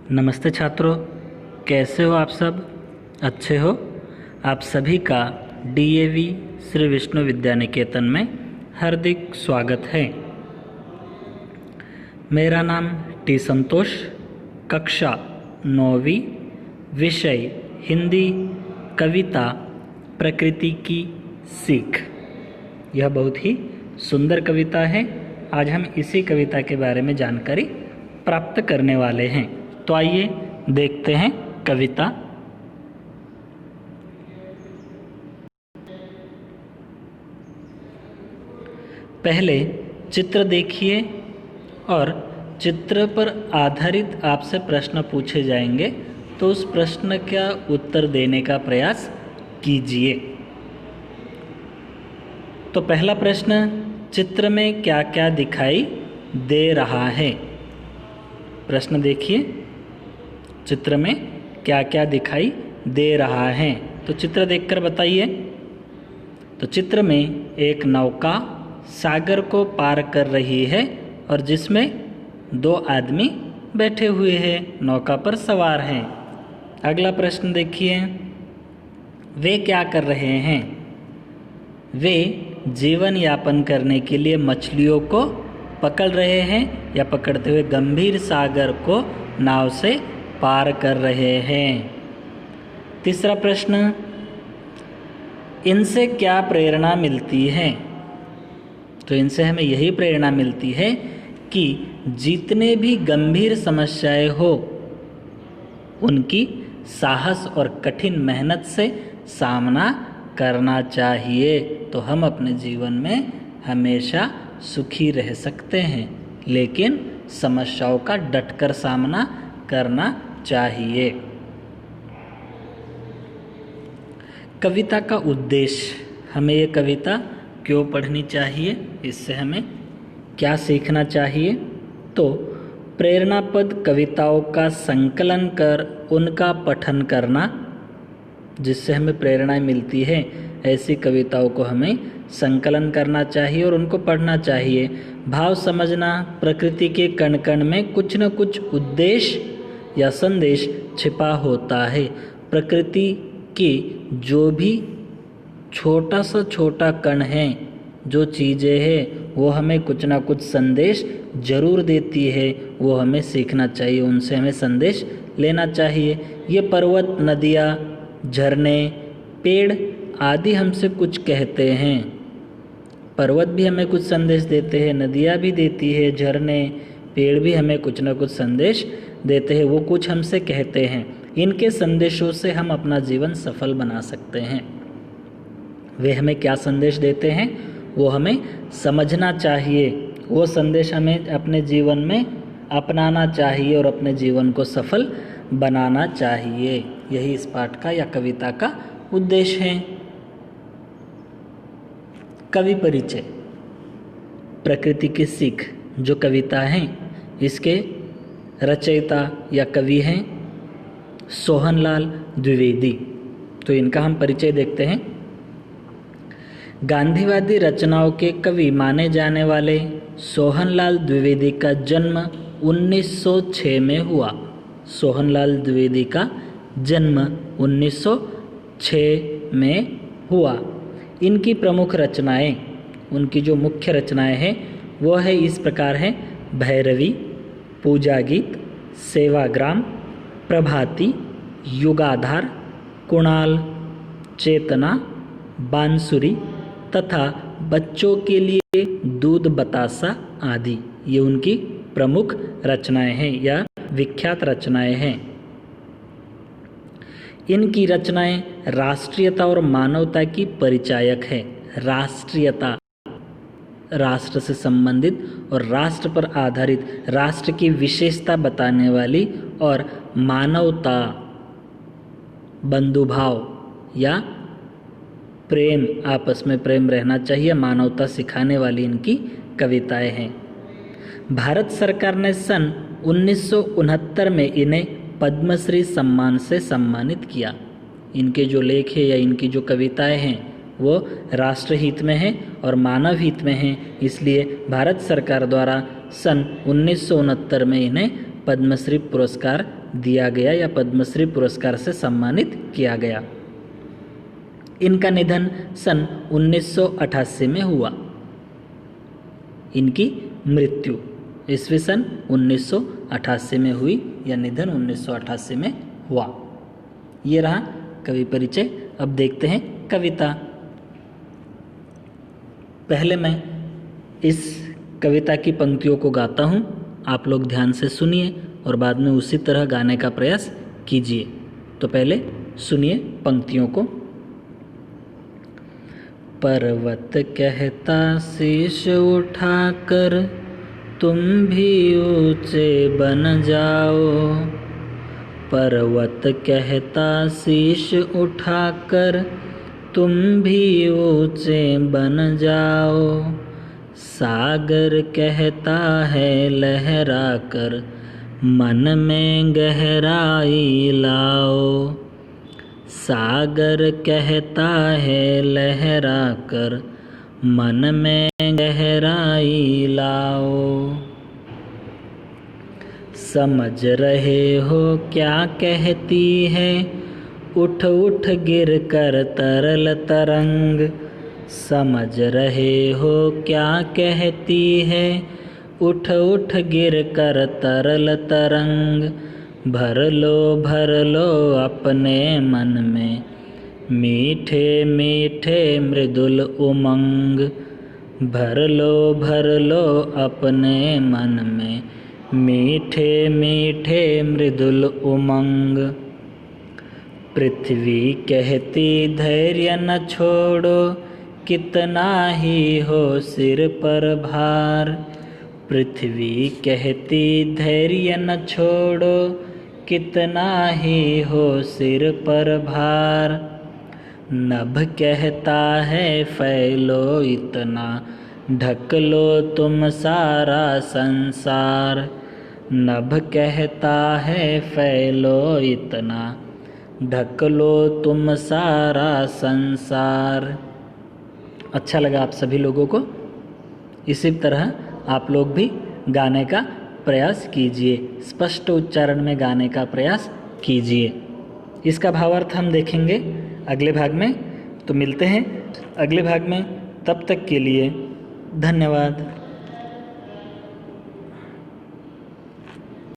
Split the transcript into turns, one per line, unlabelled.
नमस्ते छात्रों, कैसे हो आप सब? अच्छे हो? आप सभी का डीएवी श्री विष्णु विद्या निकेतन में हार्दिक स्वागत है। मेरा नाम टी संतोष, कक्षा 9वीं, विषय हिंदी, कविता प्रकृति की सीख। यह बहुत ही सुंदर कविता है। आज हम इसी कविता के बारे में जानकारी प्राप्त करने वाले हैं। तो आइए देखते हैं कविता। पहले चित्र देखिए और चित्र पर आधारित आपसे प्रश्न पूछे जाएंगे, तो उस प्रश्न का उत्तर देने का प्रयास कीजिए। तो पहला प्रश्न, चित्र में क्या क्या दिखाई दे रहा है? प्रश्न देखिए, चित्र में क्या क्या दिखाई दे रहा है? तो चित्र देखकर बताइए। तो चित्र में एक नौका सागर को पार कर रही है और जिसमें 2 आदमी बैठे हुए हैं, नौका पर सवार हैं। अगला प्रश्न देखिए, वे क्या कर रहे हैं? वे जीवन यापन करने के लिए मछलियों को पकड़ रहे हैं या पकड़ते हुए गंभीर सागर को नाव से पार कर रहे हैं। तीसरा प्रश्न, इनसे क्या प्रेरणा मिलती है? तो इनसे हमें यही प्रेरणा मिलती है कि जितने भी गंभीर समस्याएं हो उनकी साहस और कठिन मेहनत से सामना करना चाहिए, तो हम अपने जीवन में हमेशा सुखी रह सकते हैं, लेकिन समस्याओं का डटकर सामना करना चाहिए। कविता का उद्देश्य, हमें ये कविता क्यों पढ़नी चाहिए, इससे हमें क्या सीखना चाहिए? तो प्रेरणापद कविताओं का संकलन कर उनका पठन करना, जिससे हमें प्रेरणा मिलती है, ऐसी कविताओं को हमें संकलन करना चाहिए और उनको पढ़ना चाहिए। भाव समझना, प्रकृति के कण कण में कुछ न कुछ उद्देश्य या संदेश छिपा होता है। प्रकृति की जो भी छोटा सा छोटा कण है, जो चीज़ें हैं, वो हमें कुछ ना कुछ संदेश जरूर देती है। वो हमें सीखना चाहिए, उनसे हमें संदेश लेना चाहिए। ये पर्वत, नदियाँ, झरने, पेड़ आदि हमसे कुछ कहते हैं। पर्वत भी हमें कुछ संदेश देते हैं, नदियाँ भी देती है, झरने, पेड़ भी हमें कुछ ना कुछ संदेश देते हैं। वो कुछ हमसे कहते हैं। इनके संदेशों से हम अपना जीवन सफल बना सकते हैं। वे हमें क्या संदेश देते हैं, वो हमें समझना चाहिए। वो संदेश हमें अपने जीवन में अपनाना चाहिए और अपने जीवन को सफल बनाना चाहिए। यही इस पाठ का या कविता का उद्देश्य है। कवि परिचय, प्रकृति की सीख जो कविता है, इसके रचयिता या कवि हैं सोहनलाल द्विवेदी। तो इनका हम परिचय देखते हैं। गांधीवादी रचनाओं के कवि माने जाने वाले सोहनलाल द्विवेदी का जन्म 1906 में हुआ। सोहनलाल द्विवेदी का जन्म 1906 में हुआ। इनकी प्रमुख रचनाएं, उनकी जो मुख्य रचनाएं हैं वो है इस प्रकार है: भैरवी, पूजा गीत, सेवाग्राम, प्रभाती, युगाधार, कुणाल, चेतना, बांसुरी तथा बच्चों के लिए दूध बतासा आदि। ये उनकी प्रमुख रचनाएं हैं या विख्यात रचनाएं हैं। इनकी रचनाएं राष्ट्रीयता और मानवता की परिचायक है। राष्ट्रीयता, राष्ट्र से संबंधित और राष्ट्र पर आधारित, राष्ट्र की विशेषता बताने वाली, और मानवता, बंधुभाव या प्रेम, आपस में प्रेम रहना चाहिए, मानवता सिखाने वाली इनकी कविताएं हैं। भारत सरकार ने सन 1969 में इन्हें पद्मश्री सम्मान से सम्मानित किया। इनके जो लेख है या इनकी जो कविताएं हैं वो राष्ट्रहित में हैं और मानव हित में हैं, इसलिए भारत सरकार द्वारा सन 1969 में इन्हें पद्मश्री पुरस्कार दिया गया या पद्मश्री पुरस्कार से सम्मानित किया गया। इनका निधन सन 1988 में हुआ। इनकी मृत्यु ईस्वी सन 1988 में हुई या निधन 1988 में हुआ। ये रहा कवि परिचय। अब देखते हैं कविता। पहले मैं इस कविता की पंक्तियों को गाता हूँ, आप लोग ध्यान से सुनिए और बाद में उसी तरह गाने का प्रयास कीजिए। तो पहले सुनिए पंक्तियों को। पर्वत कहता शीश उठाकर तुम भी ऊंचे बन जाओ। पर्वत कहता शीश उठाकर तुम भी ऊंचे बन जाओ। सागर कहता है लहरा कर मन में गहराई लाओ। सागर कहता है लहरा कर मन में गहराई लाओ। समझ रहे हो क्या कहती है उठ उठ गिर कर तरल तरंग। समझ रहे हो क्या कहती है उठ उठ गिर कर तरल तरंग। भर लो अपने मन में मीठे मीठे मृदुल उमंग। भर लो अपने मन में मीठे मीठे मृदुल उमंग। पृथ्वी कहती धैर्य न छोड़ो कितना ही हो सिर पर भार। पृथ्वी कहती धैर्य न छोड़ो कितना ही हो सिर पर भार। नभ कहता है फैलो इतना ढक लो तुम सारा संसार। नभ कहता है फैलो इतना ढक लो तुम सारा संसार। अच्छा लगा आप सभी लोगों को? इसी तरह आप लोग भी गाने का प्रयास कीजिए, स्पष्ट उच्चारण में गाने का प्रयास कीजिए। इसका भावार्थ हम देखेंगे अगले भाग में। तो मिलते हैं अगले भाग में, तब तक के लिए धन्यवाद।